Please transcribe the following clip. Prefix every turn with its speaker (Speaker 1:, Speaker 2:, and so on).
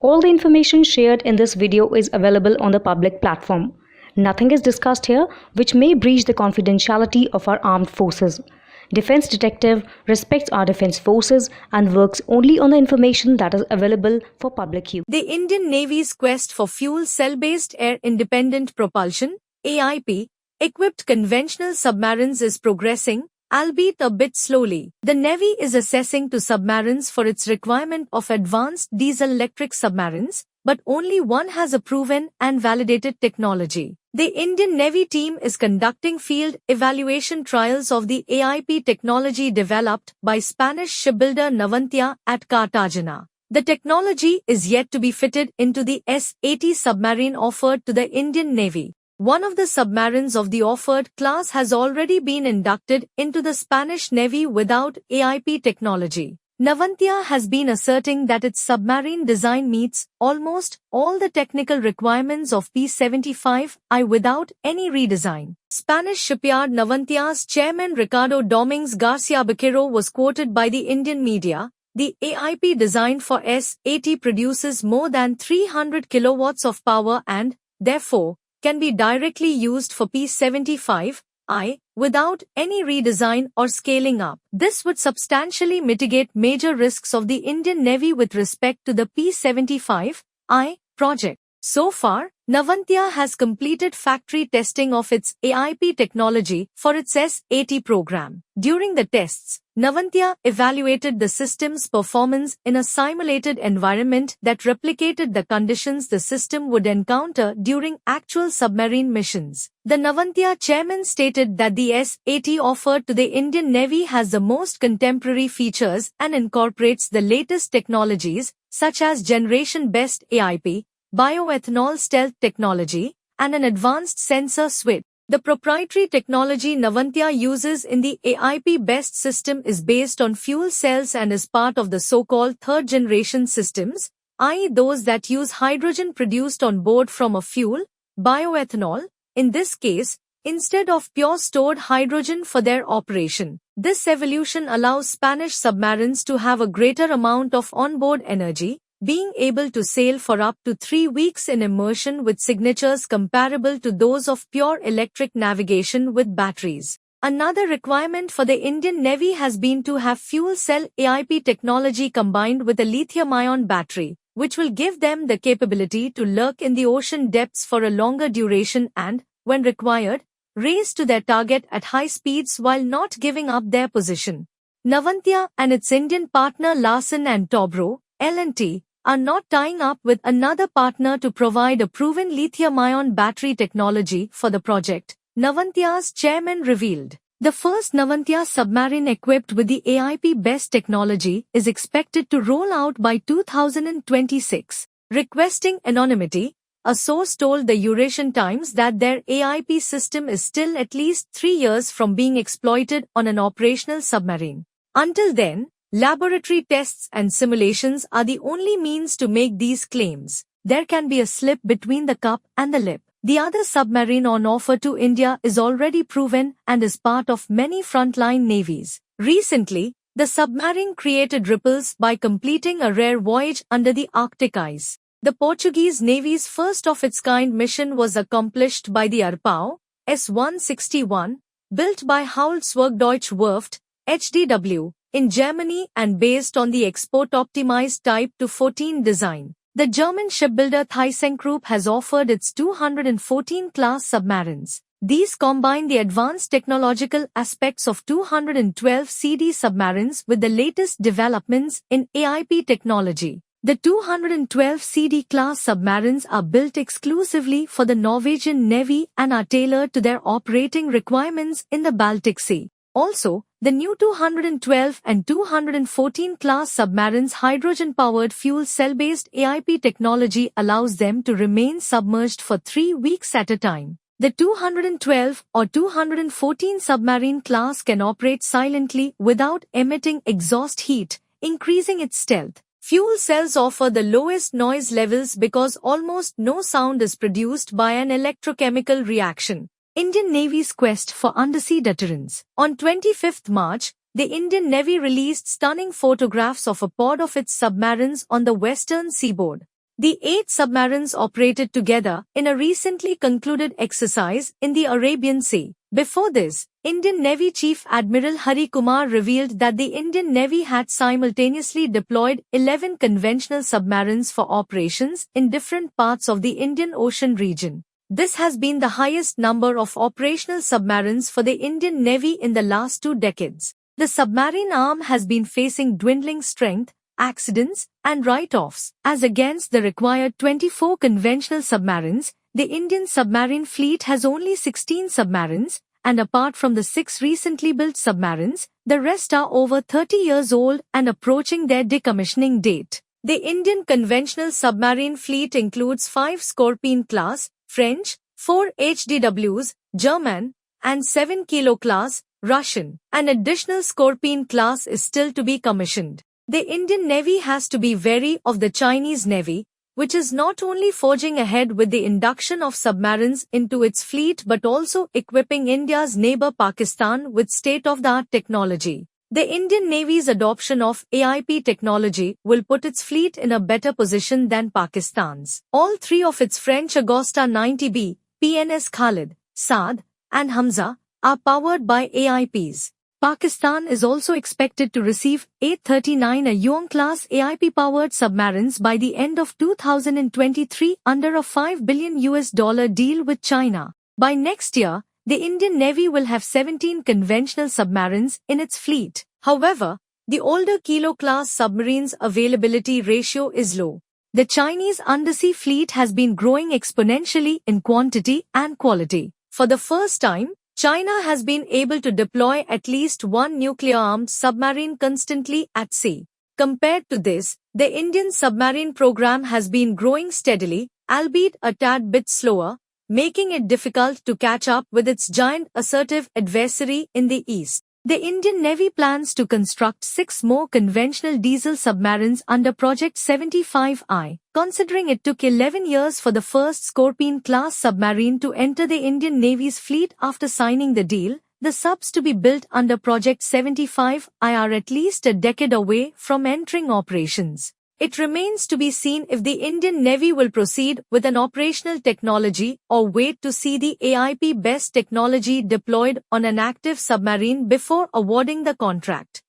Speaker 1: All the information shared in this video is available on the public platform. Nothing is discussed here which may breach the confidentiality of our armed forces. Defense Detective respects our defense forces and works only on the information that is available for public use.
Speaker 2: The Indian Navy's quest for fuel cell-based air-independent propulsion, AIP, equipped conventional submarines is progressing, albeit a bit slowly. The Navy is assessing two submarines for its requirement of advanced diesel-electric submarines, but only one has a proven and validated technology. The Indian Navy team is conducting field evaluation trials of the AIP technology developed by Spanish shipbuilder Navantia at Cartagena. The technology is yet to be fitted into the S-80 submarine offered to the Indian Navy. One of the submarines of the offered class has already been inducted into the Spanish Navy without AIP technology. Navantia has been asserting that its submarine design meets almost all the technical requirements of P-75I without any redesign. Spanish shipyard Navantia's chairman Ricardo Domínguez García Baquero was quoted by the Indian media. The AIP designed for S-80 produces more than 300 kilowatts of power and, therefore, can be directly used for P-75I without any redesign or scaling up. This would substantially mitigate major risks of the Indian Navy with respect to the P-75I project. So far, Navantia has completed factory testing of its AIP technology for its S-80 program. During the tests, Navantia evaluated the system's performance in a simulated environment that replicated the conditions the system would encounter during actual submarine missions. The Navantia chairman stated that the S-80 offered to the Indian Navy has the most contemporary features and incorporates the latest technologies, such as generation-best AIP, bioethanol stealth technology, and an advanced sensor suite. The proprietary technology Navantia uses in the AIP BEST system is based on fuel cells and is part of the so-called third-generation systems, i.e. those that use hydrogen produced on board from a fuel, bioethanol, in this case, instead of pure stored hydrogen for their operation. This evolution allows Spanish submarines to have a greater amount of onboard energy, being able to sail for up to 3 weeks in immersion with signatures comparable to those of pure electric navigation with batteries. Another requirement for the Indian Navy has been to have fuel cell AIP technology combined with a lithium-ion battery, which will give them the capability to lurk in the ocean depths for a longer duration and, when required, race to their target at high speeds while not giving up their position. Navantia and its Indian partner Larsen & Toubro, L&T, are not tying up with another partner to provide a proven lithium-ion battery technology for the project, Navantia's chairman revealed. The first Navantia submarine equipped with the AIP BEST technology is expected to roll out by 2026. Requesting anonymity, a source told the Eurasian Times that their AIP system is still at least 3 years from being exploited on an operational submarine. Until then, laboratory tests and simulations are the only means to make these claims. There can be a slip between the cup and the lip. The other submarine on offer to India is already proven and is part of many frontline navies. Recently, the submarine created ripples by completing a rare voyage under the Arctic ice. The Portuguese Navy's first-of-its-kind mission was accomplished by the Arpao S-161, built by Haulswerk Deutsche Werft, HDW, in Germany and based on the export-optimized Type 214 design. The German shipbuilder ThyssenKrupp has offered its 214 class submarines. These combine the advanced technological aspects of 212 CD submarines with the latest developments in AIP technology. The 212 CD class submarines are built exclusively for the Norwegian Navy and are tailored to their operating requirements in the Baltic Sea. Also, the new 212 and 214 class submarines' hydrogen-powered fuel cell-based AIP technology allows them to remain submerged for 3 weeks at a time. The 212 or 214 submarine class can operate silently without emitting exhaust heat, increasing its stealth. Fuel cells offer the lowest noise levels because almost no sound is produced by an electrochemical reaction. Indian Navy's quest for undersea deterrence. On 25th March, the Indian Navy released stunning photographs of a pod of its submarines on the western seaboard. The 8 submarines operated together in a recently concluded exercise in the Arabian Sea. Before this, Indian Navy Chief Admiral Hari Kumar revealed that the Indian Navy had simultaneously deployed 11 conventional submarines for operations in different parts of the Indian Ocean region. This has been the highest number of operational submarines for the Indian Navy in the last 2 decades. The submarine arm has been facing dwindling strength, accidents, and write-offs. As against the required 24 conventional submarines, the Indian submarine fleet has only 16 submarines, and apart from the 6 recently built submarines, the rest are over 30 years old and approaching their decommissioning date. The Indian conventional submarine fleet includes 5 Scorpene-class, French, 4 HDWs, German, and 7 Kilo-class, Russian. An additional Scorpene-class is still to be commissioned. The Indian Navy has to be wary of the Chinese Navy, which is not only forging ahead with the induction of submarines into its fleet but also equipping India's neighbor Pakistan with state-of-the-art technology. The Indian Navy's adoption of AIP technology will put its fleet in a better position than Pakistan's. All 3 of its French Agosta 90B, PNS Khalid, Saad, and Hamza are powered by AIPs. Pakistan is also expected to receive 839 Ayong-class AIP-powered submarines by the end of 2023 under a $5 billion deal with China. By next year, the Indian Navy will have 17 conventional submarines in its fleet. However, the older Kilo-class submarines' availability ratio is low. The Chinese undersea fleet has been growing exponentially in quantity and quality. For the first time, China has been able to deploy at least one nuclear-armed submarine constantly at sea. Compared to this, the Indian submarine program has been growing steadily, albeit a tad bit slower, making it difficult to catch up with its giant assertive adversary in the east. The Indian Navy plans to construct 6 more conventional diesel submarines under Project 75I. Considering it took 11 years for the first Scorpene-class submarine to enter the Indian Navy's fleet after signing the deal, the subs to be built under Project 75I are at least a decade away from entering operations. It remains to be seen if the Indian Navy will proceed with an operational technology or wait to see the AIP-based technology deployed on an active submarine before awarding the contract.